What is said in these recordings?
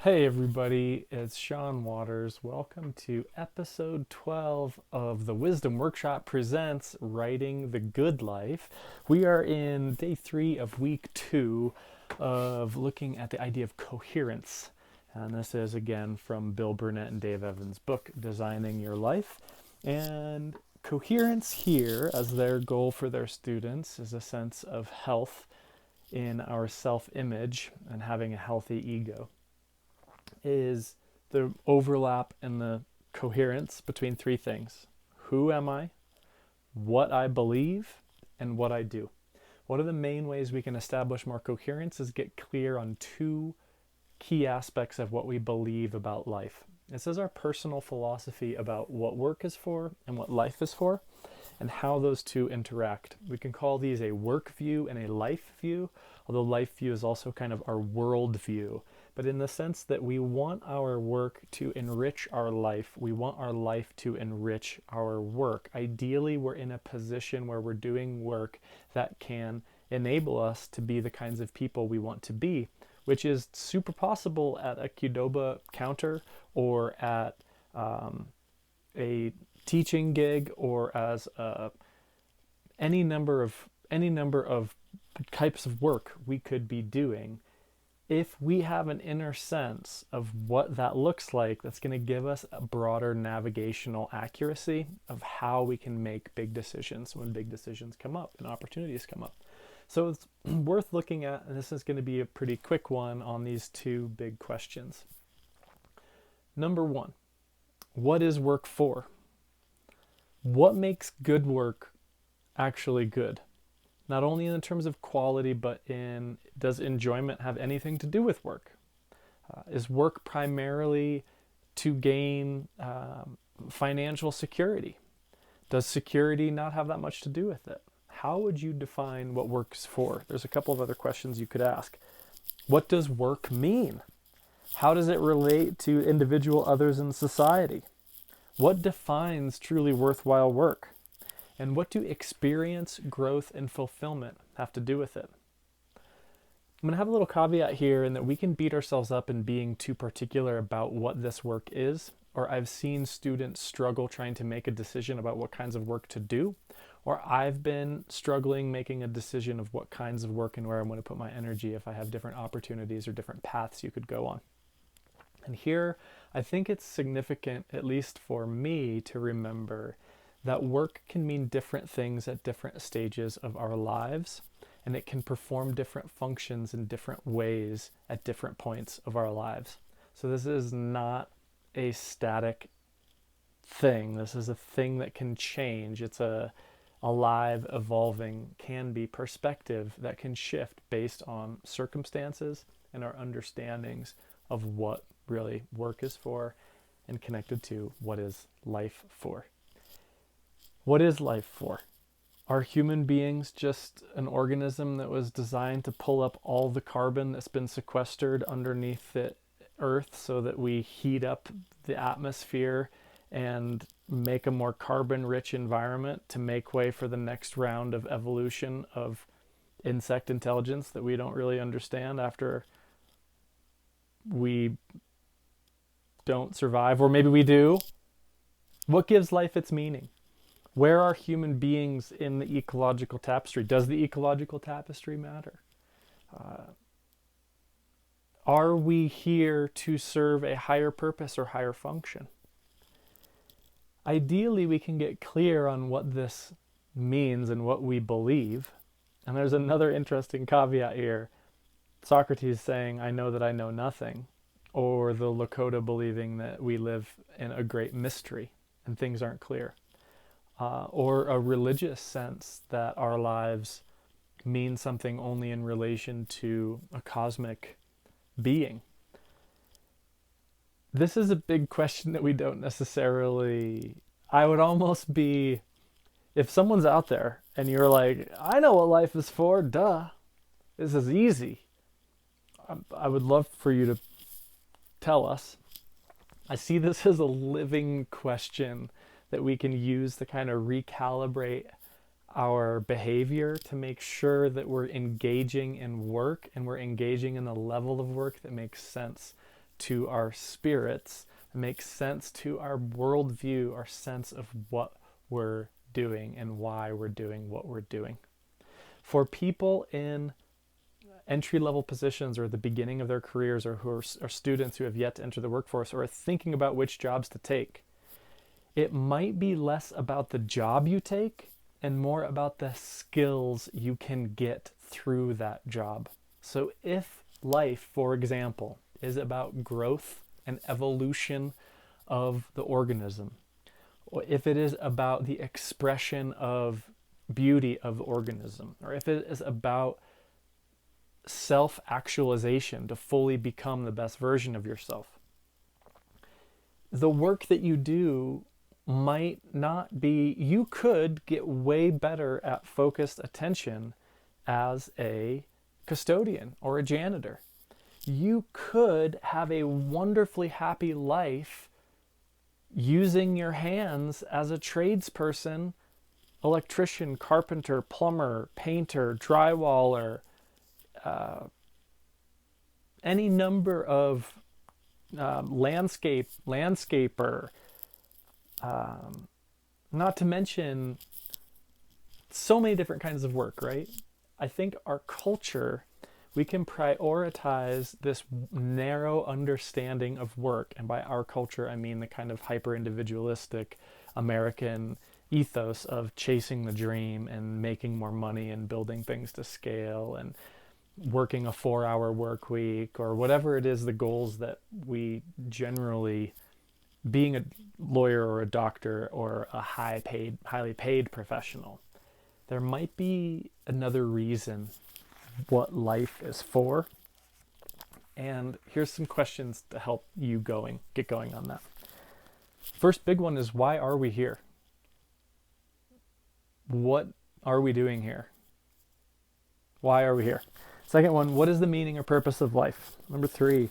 Hey everybody, it's Sean Waters. Welcome to episode 12 of the Wisdom Workshop presents Writing the Good Life. We are in day 3 of week 2 of looking at the idea of coherence. And this is again from Bill Burnett and Dave Evans' book, Designing Your Life. And coherence here, as their goal for their students, is a sense of health in our self-image and having a healthy ego. Is the overlap and the coherence between three things: who am I, what I believe, and what I do. One of the main ways we can establish more coherence is get clear on two key aspects of what we believe about life. This is our personal philosophy about what work is for and what life is for, and how those two interact. We can call these a work view and a life view, although life view is also kind of our world view. But in the sense that we want our work to enrich our life, we want our life to enrich our work. Ideally, we're in a position where we're doing work that can enable us to be the kinds of people we want to be, which is super possible at a Qdoba counter or at a teaching gig or as any number of types of work we could be doing. If we have an inner sense of what that looks like, that's going to give us a broader navigational accuracy of how we can make big decisions when big decisions come up and opportunities come up. So it's worth looking at, and this is going to be a pretty quick one on these two big questions. Number one, what is work for? What makes good work actually good? Not only in terms of quality, but in, does enjoyment have anything to do with work? Is work primarily to gain financial security? Does security not have that much to do with it? How would you define what work's for? There's a couple of other questions you could ask. What does work mean? How does it relate to individual others in society? What defines truly worthwhile work? And what do experience, growth, and fulfillment have to do with it? I'm going to have a little caveat here in that we can beat ourselves up in being too particular about what this work is, or I've seen students struggle trying to make a decision about what kinds of work to do, or I've been struggling making a decision of what kinds of work and where I'm going to put my energy if I have different opportunities or different paths you could go on. And here, I think it's significant, at least for me, to remember that work can mean different things at different stages of our lives, and it can perform different functions in different ways at different points of our lives. So this is not a static thing. This is a thing that can change. It's a alive, evolving, can be perspective that can shift based on circumstances and our understandings of what really work is for and connected to what is life for. What is life for? Are human beings just an organism that was designed to pull up all the carbon that's been sequestered underneath the earth so that we heat up the atmosphere and make a more carbon-rich environment to make way for the next round of evolution of insect intelligence that we don't really understand after we don't survive, or maybe we do? What gives life its meaning? Where are human beings in the ecological tapestry? Does the ecological tapestry matter? Are we here to serve a higher purpose or higher function? Ideally, we can get clear on what this means and what we believe. And there's another interesting caveat here. Socrates saying, I know that I know nothing, or the Lakota believing that we live in a great mystery and things aren't clear. Or a religious sense that our lives mean something only in relation to a cosmic being. This is a big question that we don't necessarily... I would almost be... If someone's out there and you're like, I know what life is for, duh. This is easy. I would love for you to tell us. I see this as a living question that we can use to kind of recalibrate our behavior to make sure that we're engaging in work and we're engaging in the level of work that makes sense to our spirits, makes sense to our worldview, our sense of what we're doing and why we're doing what we're doing. For people in entry-level positions or the beginning of their careers, or who are students who have yet to enter the workforce or are thinking about which jobs to take, it might be less about the job you take and more about the skills you can get through that job. So if life, for example, is about growth and evolution of the organism, or if it is about the expression of beauty of the organism, or if it is about self-actualization to fully become the best version of yourself, the work that you do might not be, you could get way better at focused attention as a custodian or a janitor. You could have a wonderfully happy life using your hands as a tradesperson, electrician, carpenter, plumber, painter, drywaller, any number of landscaper, not to mention so many different kinds of work, right? I think our culture, we can prioritize this narrow understanding of work. And by our culture, I mean the kind of hyper-individualistic American ethos of chasing the dream and making more money and building things to scale and working a 4-hour work week, or whatever it is, the goals that we generally, being a lawyer or a doctor or a highly paid professional. There might be another reason what life is for. And here's some questions to help you get going on that. First big one is, why are we here? What are we doing here? Why are we here? Second one, what is the meaning or purpose of life? Number 3,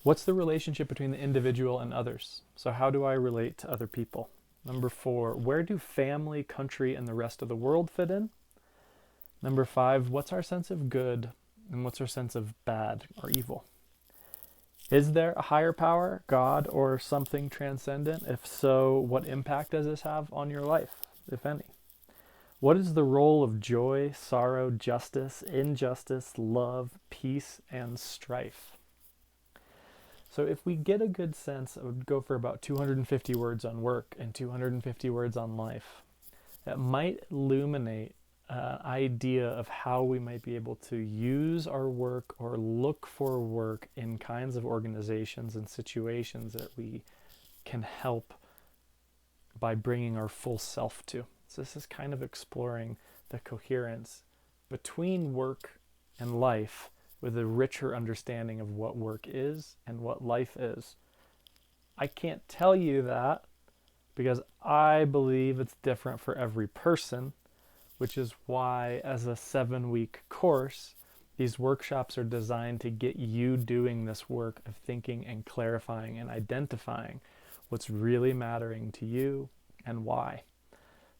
what's the relationship between the individual and others? So how do I relate to other people? Number 4, where do family, country, and the rest of the world fit in? Number 5, what's our sense of good and what's our sense of bad or evil? Is there a higher power, God, or something transcendent? If so, what impact does this have on your life, if any? What is the role of joy, sorrow, justice, injustice, love, peace, and strife? So if we get a good sense, I would go for about 250 words on work and 250 words on life. That might illuminate an idea of how we might be able to use our work or look for work in kinds of organizations and situations that we can help by bringing our full self to. So this is kind of exploring the coherence between work and life with a richer understanding of what work is and what life is. I can't tell you that because I believe it's different for every person, which is why as a 7-week course, these workshops are designed to get you doing this work of thinking and clarifying and identifying what's really mattering to you and why.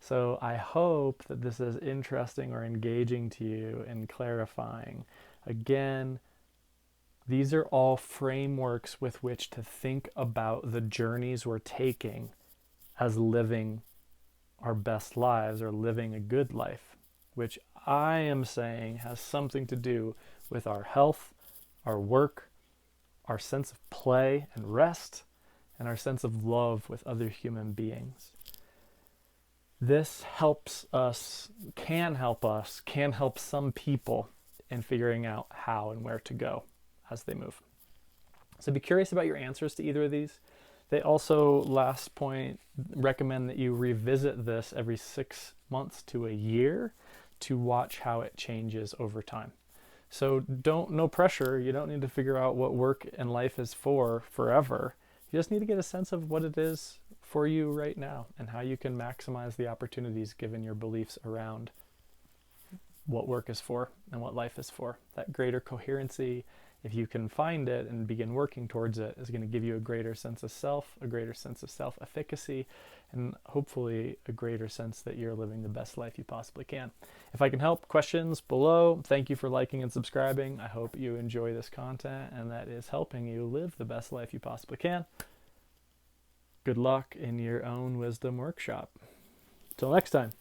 So I hope that this is interesting or engaging to you and clarifying. Again, these are all frameworks with which to think about the journeys we're taking as living our best lives or living a good life, which I am saying has something to do with our health, our work, our sense of play and rest, and our sense of love with other human beings. This can help some people in figuring out how and where to go as they move. So be curious about your answers to either of these. They also, last point, recommend that you revisit this every 6 months to a year to watch how it changes over time. So no pressure. You don't need to figure out what work and life is for forever. You just need to get a sense of what it is for you right now and how you can maximize the opportunities given your beliefs around what work is for and what life is for. That greater coherency if you can find it and begin working towards it, is going to give you a greater sense of self, a greater sense of self-efficacy, and hopefully a greater sense that you're living the best life you possibly can. If I can help, questions below. Thank you for liking and subscribing. I hope you enjoy this content and that is helping you live the best life you possibly can. Good luck in your own wisdom workshop. Till next time.